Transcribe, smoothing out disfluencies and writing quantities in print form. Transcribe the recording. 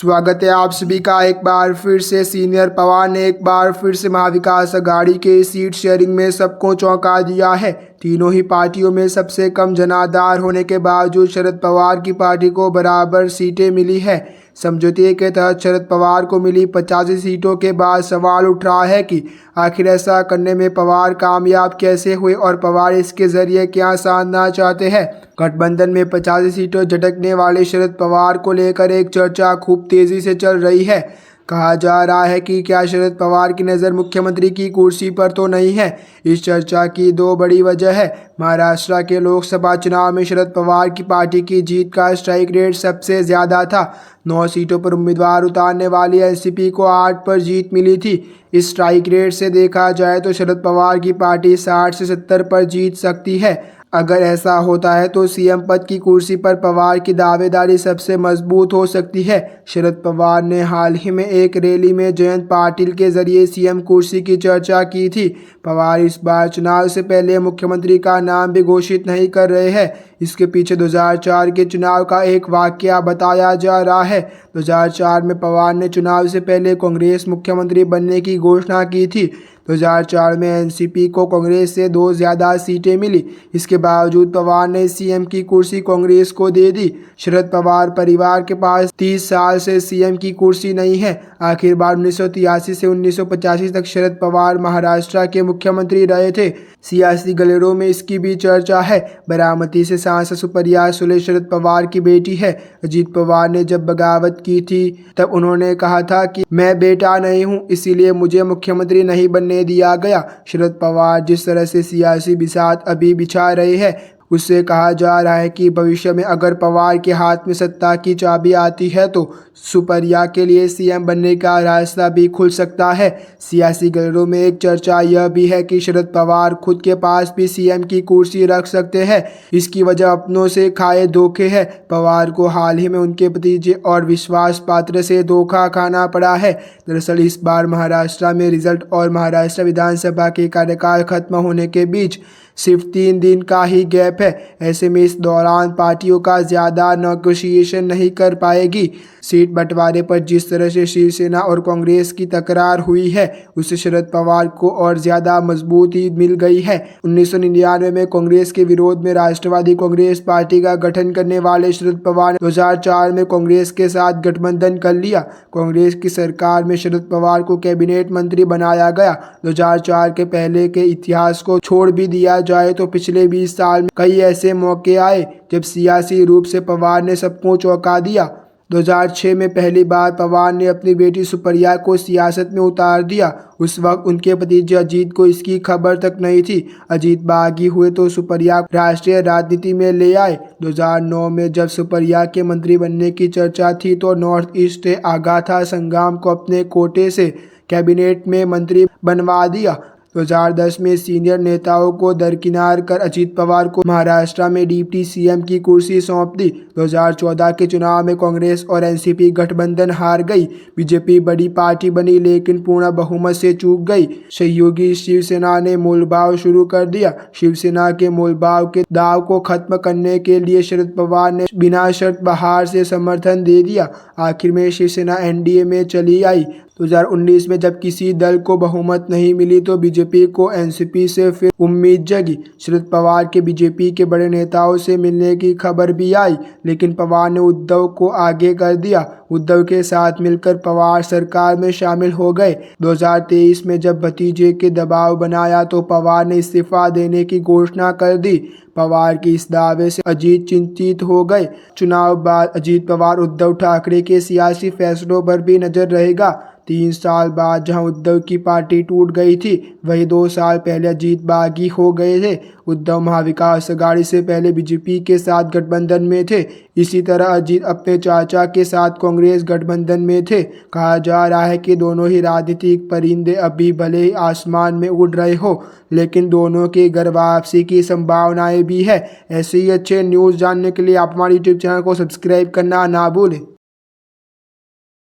स्वागत है आप सभी का एक बार फिर से। सीनियर पवार ने एक बार फिर से महाविकास अघाड़ी के सीट शेयरिंग में सबको चौंका दिया है। तीनों ही पार्टियों में सबसे कम जनाधार होने के बावजूद शरद पवार की पार्टी को बराबर सीटें मिली है। समझौते के तहत शरद पवार को मिली 85 सीटों के बाद सवाल उठ रहा है कि आखिर ऐसा करने में पवार कामयाब कैसे हुए और पवार इसके जरिए क्या साधना चाहते हैं। गठबंधन में 85 सीटों झटकने वाले शरद पवार को लेकर एक चर्चा खूब तेजी से चल रही है। कहा जा रहा है कि क्या शरद पवार की नज़र मुख्यमंत्री की कुर्सी पर तो नहीं है। इस चर्चा की दो बड़ी वजह है। महाराष्ट्र के लोकसभा चुनाव में शरद पवार की पार्टी की जीत का स्ट्राइक रेट सबसे ज़्यादा था। 9 सीटों पर उम्मीदवार उतारने वाली एनसीपी को 8 पर जीत मिली थी। इस स्ट्राइक रेट से देखा जाए तो शरद पवार की पार्टी 60 से 70 पर जीत सकती है। अगर ऐसा होता है तो सीएम पद की कुर्सी पर पवार की दावेदारी सबसे मजबूत हो सकती है। शरद पवार ने हाल ही में एक रैली में जयंत पाटिल के जरिए सीएम कुर्सी की चर्चा की थी। पवार इस बार चुनाव से पहले मुख्यमंत्री का नाम भी घोषित नहीं कर रहे हैं। इसके पीछे 2004 के चुनाव का एक वाकया बताया जा रहा है। 2004 में पवार ने चुनाव से पहले कांग्रेस मुख्यमंत्री बनने की घोषणा की थी। 2004 में एनसीपी को कांग्रेस से 2 ज़्यादा सीटें मिली। इसके बावजूद पवार ने सीएम की कुर्सी कांग्रेस को दे दी। शरद पवार परिवार के पास 30 साल से सीएम की कुर्सी नहीं है। आखिरकार 1983 से 1985 तक शरद पवार महाराष्ट्र के मुख्यमंत्री रहे थे। सियासी गलियारों में इसकी भी चर्चा है। बारामती से सांसद सुप्रिया सुले शरद पवार की बेटी है। अजीत पवार ने जब बगावत की थी तब उन्होंने कहा था कि मैं बेटा नहीं हूं, इसीलिए मुझे मुख्यमंत्री नहीं बनने दिया गया। शरद पवार जिस तरह से सियासी बिसात अभी बिछा रहे हैं उससे कहा जा रहा है कि भविष्य में अगर पवार के हाथ में सत्ता की चाबी आती है तो सुप्रिया के लिए सीएम बनने का रास्ता भी खुल सकता है। सियासी गलियारों में एक चर्चा यह भी है कि शरद पवार खुद के पास भी सीएम की कुर्सी रख सकते हैं। इसकी वजह अपनों से खाए धोखे है। पवार को हाल ही में उनके भतीजे और विश्वास पात्र से धोखा खाना पड़ा है। दरअसल इस बार महाराष्ट्र में रिजल्ट और महाराष्ट्र विधानसभा के कार्यकाल खत्म होने के बीच सिर्फ 3 दिन का ही गैप है। ऐसे में इस दौरान पार्टियों का ज़्यादा नेगोशिएशन नहीं कर पाएगी। सीट बंटवारे पर जिस तरह से शिवसेना और कांग्रेस की तकरार हुई है उससे शरद पवार को और ज़्यादा मजबूती मिल गई है। 1999 में कांग्रेस के विरोध में राष्ट्रवादी कांग्रेस पार्टी का गठन करने वाले शरद पवार ने 2004 में कांग्रेस के साथ गठबंधन कर लिया। कांग्रेस की सरकार में शरद पवार को कैबिनेट मंत्री बनाया गया। 2004 के पहले के इतिहास को छोड़ भी दिया जाए तो पिछले 20 साल में कई ऐसे मौके आए जब सियासी रूप से पवार ने सबको चौंका दिया। 2006 में पहली बार पवार ने अपनी बेटी सुप्रिया को सियासत में उतार दिया। उस वक्त उनके भतीजे अजीत को इसकी खबर तक नहीं थी। अजीत बागी हुए तो सुप्रिया राष्ट्रीय राजनीति में ले आए। 2009 में जब सुप्रिया के मंत्री बनने की चर्चा थी तो नॉर्थ ईस्ट से आगाथा संगम को अपने कोटे से कैबिनेट में मंत्री बनवा दिया। 2010 में सीनियर नेताओं को दरकिनार कर अजीत पवार को महाराष्ट्र में डिप्टी सीएम की कुर्सी सौंप दी। 2014 के चुनाव में कांग्रेस और एनसीपी गठबंधन हार गई। बीजेपी बड़ी पार्टी बनी लेकिन पूर्ण बहुमत से चूक गई। सहयोगी शिवसेना ने मोलभाव शुरू कर दिया। शिवसेना के मोलभाव के दाव को खत्म करने के लिए शरद पवार ने बिना शर्त बाहर से समर्थन दे दिया। आखिर में शिवसेना एनडीए में चली आई। 2019 में जब किसी दल को बहुमत नहीं मिली तो बीजेपी को एनसीपी से फिर उम्मीद जगी। शरद पवार के बीजेपी के बड़े नेताओं से मिलने की खबर भी आई लेकिन पवार ने उद्धव को आगे कर दिया। उद्धव के साथ मिलकर पवार सरकार में शामिल हो गए। 2023 में जब भतीजे के दबाव बनाया तो पवार ने इस्तीफा देने की घोषणा कर दी। पवार की इस दावे से अजीत चिंतित हो गए। चुनाव बाद अजीत पवार उद्धव ठाकरे के सियासी फैसलों पर भी नजर रहेगा। 3 साल बाद जहां उद्धव की पार्टी टूट गई थी वही 2 साल पहले अजीत बागी हो गए थे। उद्धव महाविकास अघाड़ी से पहले बीजेपी के साथ गठबंधन में थे। इसी तरह अजीत अपने चाचा के साथ कांग्रेस गठबंधन में थे। कहा जा रहा है कि दोनों ही राजनीतिक परिंदे अभी भले ही आसमान में उड़ रहे हो लेकिन दोनों के घर वापसी की संभावनाएं भी है। ऐसे ही अच्छे न्यूज़ जानने के लिए आप हमारे यूट्यूब चैनल को सब्सक्राइब करना ना भूलें।